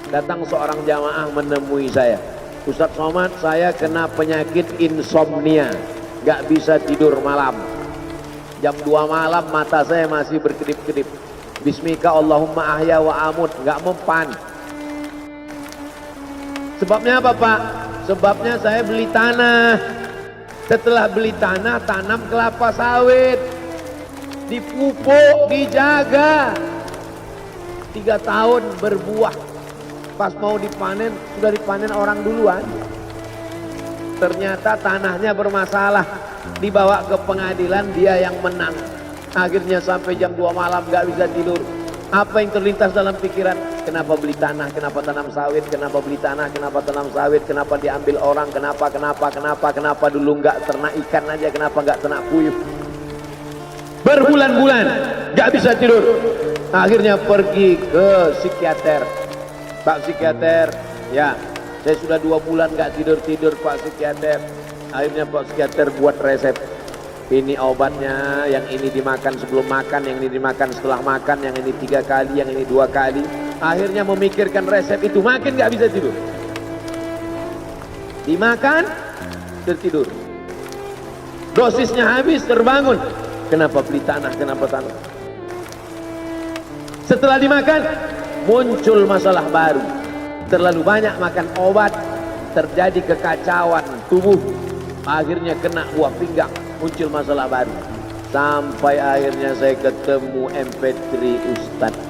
datang seorang jamaah menemui saya. Ustaz Somad, saya kena penyakit insomnia, gak bisa tidur malam. Jam 2 malam mata saya masih berkedip-kedip. Bismika Allahumma ahya wa amut, gak mempan. Sebabnya apa Pak? Sebabnya saya beli tanah. Setelah beli tanah, tanam kelapa sawit, dipupuk, dijaga, 3 tahun berbuah. Pas mau dipanen, sudah dipanen orang duluan. Ternyata tanahnya bermasalah, dibawa ke pengadilan, dia yang menang. Akhirnya sampai jam 2 malam gak bisa tidur. Apa yang terlintas dalam pikiran? Kenapa beli tanah, kenapa tanam sawit, kenapa beli tanah, kenapa tanam sawit, kenapa diambil orang, kenapa dulu gak ternak ikan aja, kenapa gak ternak puyuh. Berbulan-bulan gak bisa tidur. Akhirnya pergi ke psikiater. Pak psikiater, ya saya sudah 2 bulan gak tidur-tidur Pak psikiater. Akhirnya Pak psikiater buat resep. Ini obatnya, yang ini dimakan sebelum makan, yang ini dimakan setelah makan, yang ini 3 kali, yang ini 2 kali. Akhirnya memikirkan resep itu, makin gak bisa tidur. Dimakan, tertidur. Dosisnya habis, terbangun. Kenapa beli tanah, kenapa tanah? Setelah dimakan, muncul masalah baru. Terlalu banyak makan obat, terjadi kekacauan tubuh. Akhirnya kena buah pinggang, muncul masalah baru. Sampai akhirnya saya ketemu MP3 Ustadz.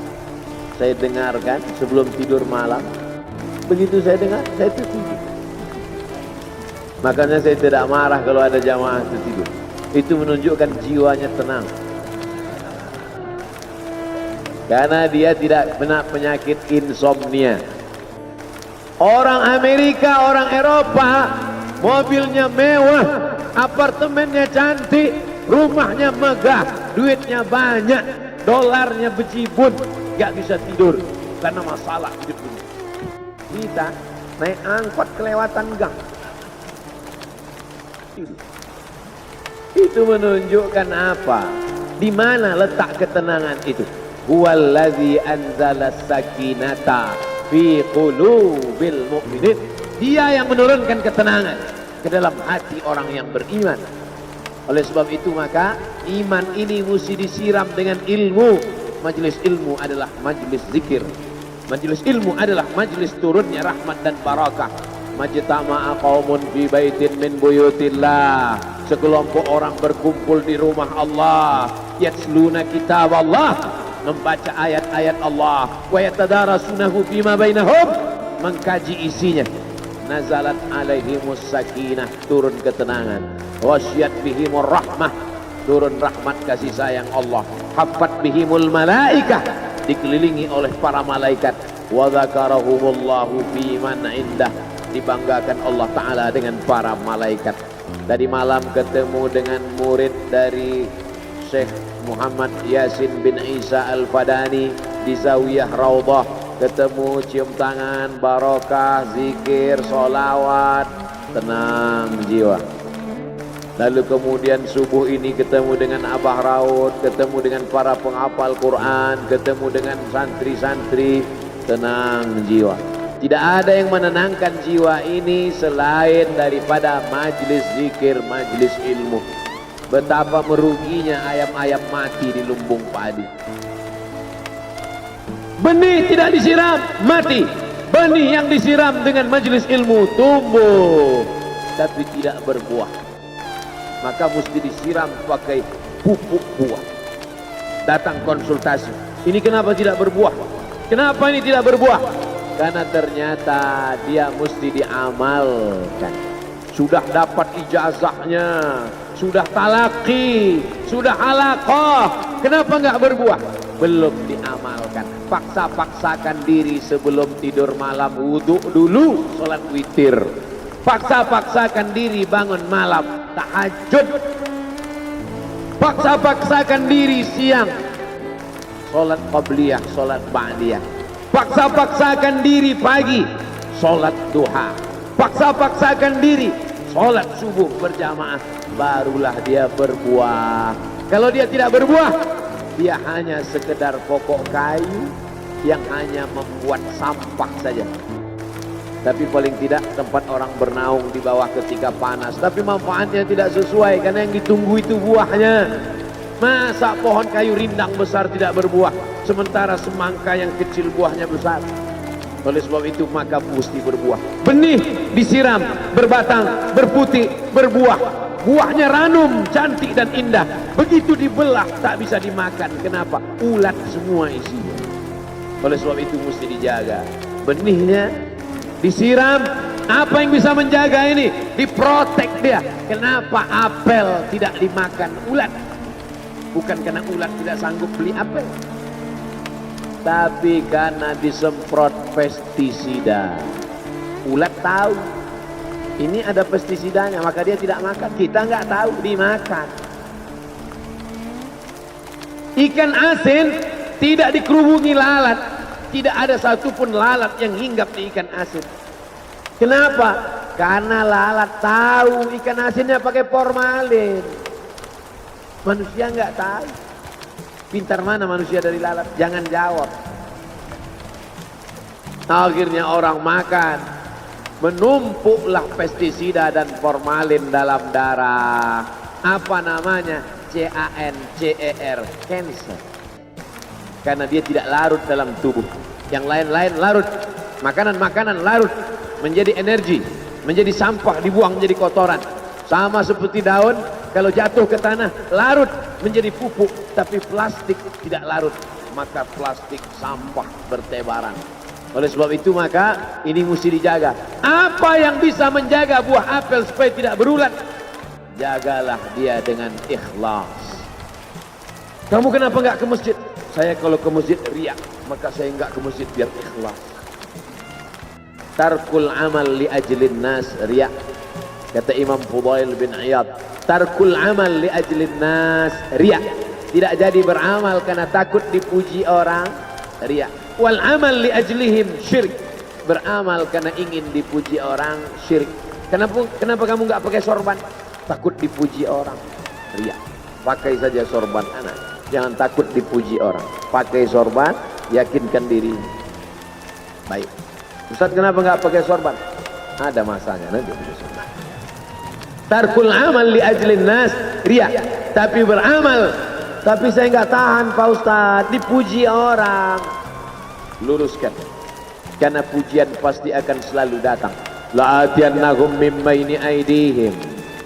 Saya dengarkan sebelum tidur malam. Begitu saya dengar, saya tertidur. Makanya saya tidak marah kalau ada jamaah tertidur. Itu menunjukkan jiwanya tenang. Karena dia tidak kena penyakit insomnia. Orang Amerika, orang Eropa, mobilnya mewah, apartemennya cantik, rumahnya megah, duitnya banyak, dolarnya bejibun, gak bisa tidur karena masalah hidup ini. Kita naik angkot kelewatan gang. Itu menunjukkan apa? Di mana letak ketenangan itu? Huwallazi anzala sakinata fi qulubil mu'minin. Dia yang menurunkan ketenangan ke dalam hati orang yang beriman. Oleh sebab itu maka iman ini mesti disiram dengan ilmu. Majelis ilmu adalah majelis zikir. Majelis ilmu adalah majelis turunnya rahmat dan barakah. Majtama'a qaumun fi baitin min buyutillah. Sekelompok orang berkumpul di rumah Allah, yatsluna kitab Allah, membaca ayat-ayat Allah, wa yatadarasunahu fima bainahum, mengkaji isinya. Nazalat alaihimus sakinah, turun ketenangan. Wasyat bihimur rahmah, turun rahmat kasih sayang Allah. Haffat bihimul malaikah, dikelilingi oleh para malaikat. Wa dzakarahumullahu fi man indah, dibanggakan Allah Ta'ala dengan para malaikat. Tadi malam ketemu dengan murid dari Syekh Muhammad Yasin bin Isa Al-Fadani di Zawiyah Raudhah. Ketemu, cium tangan, barokah, zikir, sholawat, tenang jiwa. Lalu kemudian subuh ini ketemu dengan Abah Raud, ketemu dengan para penghafal Quran, ketemu dengan santri-santri, tenang jiwa. Tidak ada yang menenangkan jiwa ini selain daripada majlis zikir, majlis ilmu. Betapa meruginya ayam-ayam mati di lumbung padi. Benih tidak disiram, mati. Benih yang disiram dengan majlis ilmu tumbuh, tapi tidak berbuah. Maka mesti disiram pakai pupuk buah. Datang konsultasi. Ini kenapa tidak berbuah? Kenapa ini tidak berbuah? Karena ternyata dia mesti diamalkan. Sudah dapat ijazahnya, sudah talaki, sudah halaqah, kenapa nggak berbuah? Belum diamalkan. Paksa-paksakan diri sebelum tidur malam, wudhu dulu, sholat witir. Paksa-paksakan diri bangun malam, tahajud. Paksa-paksakan diri siang, sholat qabliyah, sholat ba'diyah. Paksa-paksakan diri pagi, sholat duha. Paksa-paksakan diri, sholat subuh berjamaah. Barulah dia berbuah. Kalau dia tidak berbuah, dia hanya sekedar pokok kayu, yang hanya membuat sampah saja. Tapi paling tidak tempat orang bernaung di bawah ketika panas. Tapi manfaatnya tidak sesuai karena yang ditunggu itu buahnya. Masa pohon kayu rindang besar tidak berbuah, sementara semangka yang kecil buahnya besar. Oleh sebab itu maka mesti berbuah. Benih disiram, berbatang, berputih, berbuah. Buahnya ranum, cantik dan indah. Begitu dibelah tak bisa dimakan. Kenapa? Ulat semua isinya. Oleh sebab itu mesti dijaga. Benihnya disiram. Apa yang bisa menjaga ini? Diprotek dia. Kenapa apel tidak dimakan ulat? Bukan karena ulat tidak sanggup beli apel, tapi karena disemprot pestisida. Ulat tahu ini ada pestisidanya, maka dia tidak makan. Kita nggak tahu, dimakan. Ikan asin tidak dikerubungi lalat. Tidak ada satupun lalat yang hinggap di ikan asin. Kenapa? Karena lalat tahu ikan asinnya pakai formalin. Manusia nggak tahu. Pintar mana manusia dari lalat? Jangan jawab. Akhirnya orang makan, menumpuklah pestisida dan formalin dalam darah. Apa namanya? CANCER, cancer. Karena dia tidak larut dalam tubuh. Yang lain-lain larut. Makanan-makanan larut menjadi energi, menjadi sampah, dibuang menjadi kotoran. Sama seperti daun, kalau jatuh ke tanah larut menjadi pupuk. Tapi plastik tidak larut, maka plastik sampah bertebaran. Oleh sebab itu maka ini mesti dijaga. Apa yang bisa menjaga buah apel supaya tidak berulat? Jagalah dia dengan ikhlas. Kamu kenapa nggak ke masjid? Saya kalau ke masjid riak, maka saya nggak ke masjid biar ikhlas. Tarkul amal li ajlin nas riak. Kata Imam Fudail bin Iyad, tarkul amal li ajlin nas riak. Tidak jadi beramal karena takut dipuji orang, riak. Wal amal li ajlihim syirik. Beramal karena ingin dipuji orang, syirik. Kenapa kamu nggak pakai sorban? Takut dipuji orang, riak. Pakai saja sorban anak. Jangan takut dipuji orang. Pakai sorban, yakinkan diri. Baik. Ustaz kenapa nggak pakai sorban? Ada masanya nanti. Tarkul amal li ajlin nas riya. Tapi beramal, tapi saya nggak tahan Pak Ustaz, dipuji orang. Luruskan. Karena pujian pasti akan selalu datang. La'atiyannahum min baini aydihim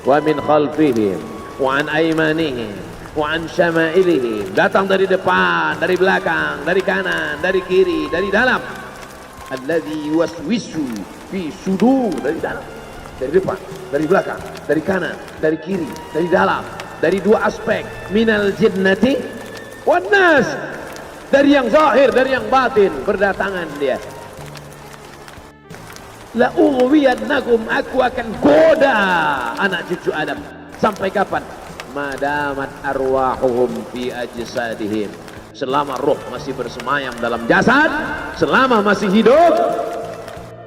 wa min khalfihim wa an aymanihim wa an syama'ilihim. Datang dari depan, dari belakang, dari kanan, dari kiri, dari dalam. Alladzi yuwaswisu fi sudur, dari dalam, dari depan, dari belakang, dari kanan, dari kiri, dari dalam, dari dua aspek, minal jinnati wan nas, dari yang zahir, dari yang batin, berdatangan dia. La ughwiyannakum, aku akan goda anak cucu Adam. Sampai kapan? Madamat arwahuhum fi ajsadihim. Selama roh masih bersemayam dalam jasad, selama masih hidup,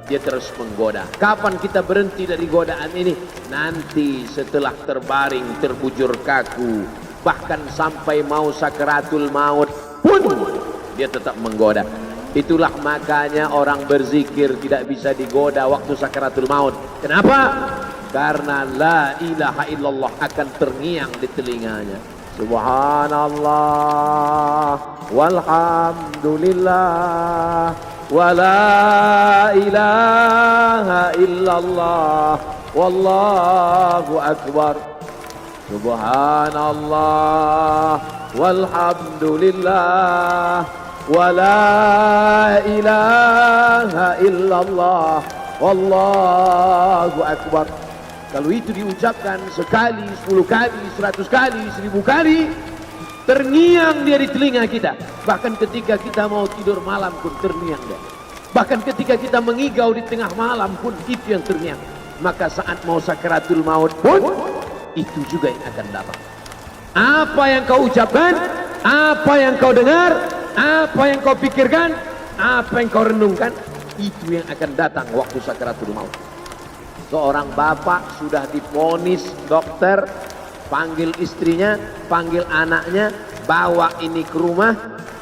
dia terus menggoda. Kapan kita berhenti dari godaan ini? Nanti setelah terbaring, terbujur kaku, bahkan sampai mau sakaratul maut pun dia tetap menggoda. Itulah makanya orang berzikir tidak bisa digoda waktu sakaratul maut. Kenapa? Karena la ilaha illallah akan terngiang di telinganya. Subhanallah walhamdulillah wa la ilaha illallah wallahu akbar. Subhanallah walhamdulillah wa la ilaha illallah wallahu akbar. Kalau itu diucapkan sekali, 10 kali, 100 kali, 1000 kali, terngiang dia di telinga kita. Bahkan ketika kita mau tidur malam pun terngiang dia. Bahkan ketika kita mengigau di tengah malam pun itu yang terngiang. Maka saat mau sakaratul maut pun itu juga yang akan datang. Apa yang kau ucapkan, apa yang kau dengar, apa yang kau pikirkan, apa yang kau renungkan, itu yang akan datang waktu sakaratul maut. Seorang bapak sudah divonis dokter, panggil istrinya, panggil anaknya, bawa ini ke rumah,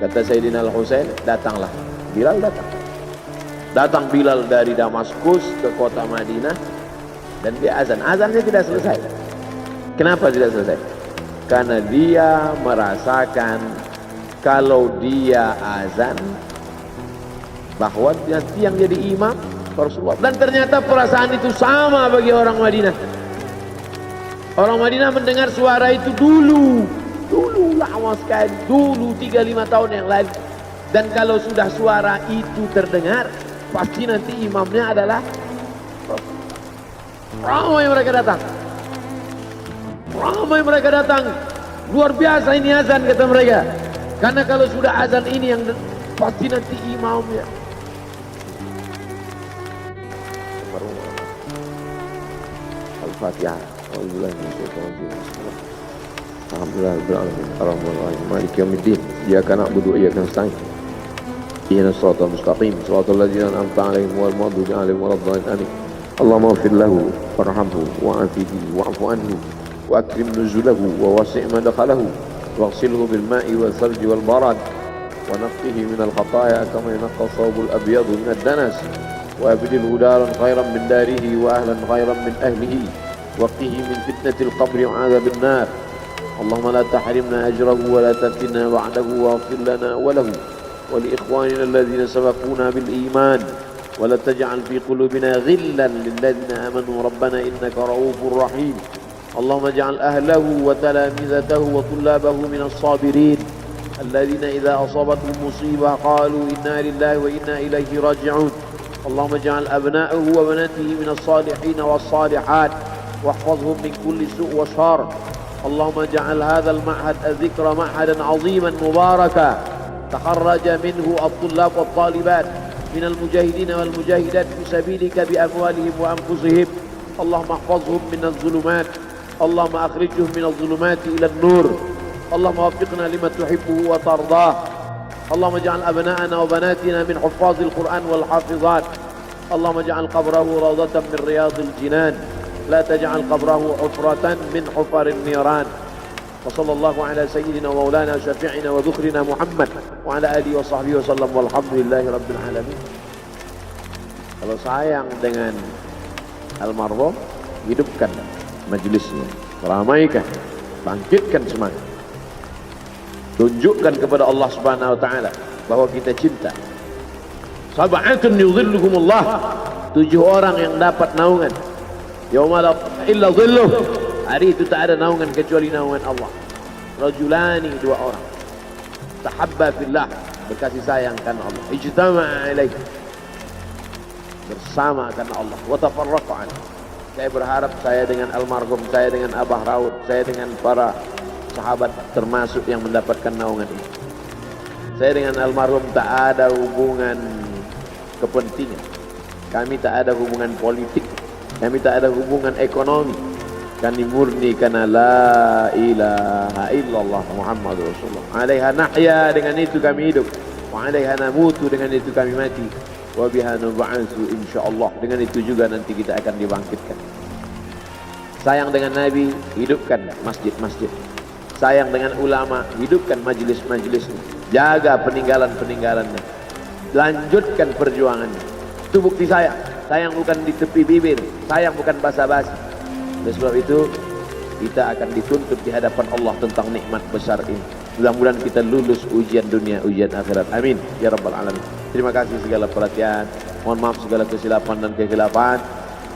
Kata Sayyidina Al-Husain, datanglah. Bilal datang. Datang Bilal dari Damaskus ke kota Madinah dan dia azan. Azannya tidak selesai. Kenapa tidak selesai? Karena dia merasakan kalau dia azan bahwa nanti yang jadi imam Rasulullah. Dan ternyata perasaan itu sama bagi orang Madinah. Orang Madinah mendengar suara itu dulu lama sekali, dulu 3-5 tahun yang lalu. Dan kalau sudah suara itu terdengar, pasti nanti imamnya adalah ramai mereka datang. Ramai mereka datang. Luar biasa ini azan, kata mereka. Karena kalau sudah azan ini yang pasti nanti imamnya. Al-Fatihah. Alhamdulillahirrahmanirrahim. Ar-Rahmanir-Rahim. Maliki yaumiddin. Iyyaka na'budu wa iyyaka nasta'in. Ihdinas siratal mustaqim. Siratal ladzina an'amta 'alaihim ghairil maghdubi 'alaihim waladdallin. Amin. Allahumma ighfir lahu warhamhu wa'afihi wa'fu anhu wa akrim nuzulahu wa wasi' madkhalahu waghsilhu bil ma'i wal thalji wal barad wa naqqihi min al khataaya kama yanqqa thawbul abyad min ad-danas wa abdilhu daran khairan min darihi wa ahlan khairan min ahlihi وقه من فتنة القبر وعذاب النار اللهم لا تحرمنا أجره ولا تفتنا بعده واغفر لنا وله ولإخواننا الذين سبقونا بالإيمان ولا تجعل في قلوبنا غلا للذين آمنوا ربنا إنك رؤوف رحيم اللهم اجعل أهله وتلامذته وطلابه من الصابرين الذين إذا أصابتهم مصيبة قالوا إنا لله وإنا إليه راجعون اللهم اجعل أبناءه وبناته من الصالحين والصالحات واحفظهم من كل سوء وشر اللهم اجعل هذا المعهد الذكر معهدا عظيما مباركا تخرج منه الطلاب والطالبات من المجاهدين والمجاهدات في سبيلك بأموالهم وأنفسهم اللهم احفظهم من الظلمات اللهم أخرجهم من الظلمات إلى النور اللهم وفقنا لما تحبه وترضاه اللهم اجعل أبناءنا وبناتنا من حفاظ القرآن والحافظات اللهم اجعل قبره روضة من رياض الجنان لا تجعل قبره حفرة من حفر النيران وصلى الله على سيدنا ومولانا وشفيعنا وذخرنا محمد وعلى آله وصحبه وسلم والحمد لله رب العالمين. Kalau sayang dengan almarhum, hidupkan majelisnya, ramaikan, bangkitkan semangat, tunjukkan kepada Allah Subhanahu wa taala bahwa kita cinta. Sab'atun yudhilluhumullah, 7 orang yang dapat naungan yauma la illa dhilluh, hari itu tak ada naungan kecuali naungan Allah. Rajulani, 2 orang tahabba fillah, berkasih sayang karena Allah, ijtama'a alaih, bersama karena Allah, wa tafarraqa anhu. Saya berharap saya dengan almarhum, saya dengan Abah Raud, saya dengan para sahabat termasuk yang mendapatkan naungan ini. Saya dengan almarhum tak ada hubungan kepentingan, kami tak ada hubungan politik, kami tak ada hubungan ekonomi. Kami murni karena la ilaha illallah Muhammadur Rasulullah. Alaiha nahya, dengan itu kami hidup. Wa alaiha namutu, dengan itu kami mati. Wa biha nub'atsu insyaallah, dengan itu juga nanti kita akan dibangkitkan. Sayang dengan Nabi, hidupkan masjid-masjid. Sayang dengan ulama, hidupkan majelis-majelisnya. Jaga peninggalan-peninggalannya. Lanjutkan perjuangannya. Itu bukti sayang. Sayang bukan di tepi bibir, sayang bukan basa-basi. Oleh sebab itu kita akan dituntut di hadapan Allah tentang nikmat besar ini. Mudah-mudahan kita lulus ujian dunia, ujian akhirat. Amin ya rabbal alamin. Terima kasih segala perhatian. Mohon maaf segala kesilapan dan kegelapan.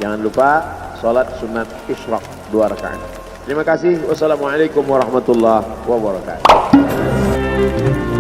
Jangan lupa salat sunat isyraq 2 rakaat. Terima kasih. Wassalamualaikum warahmatullahi wabarakatuh.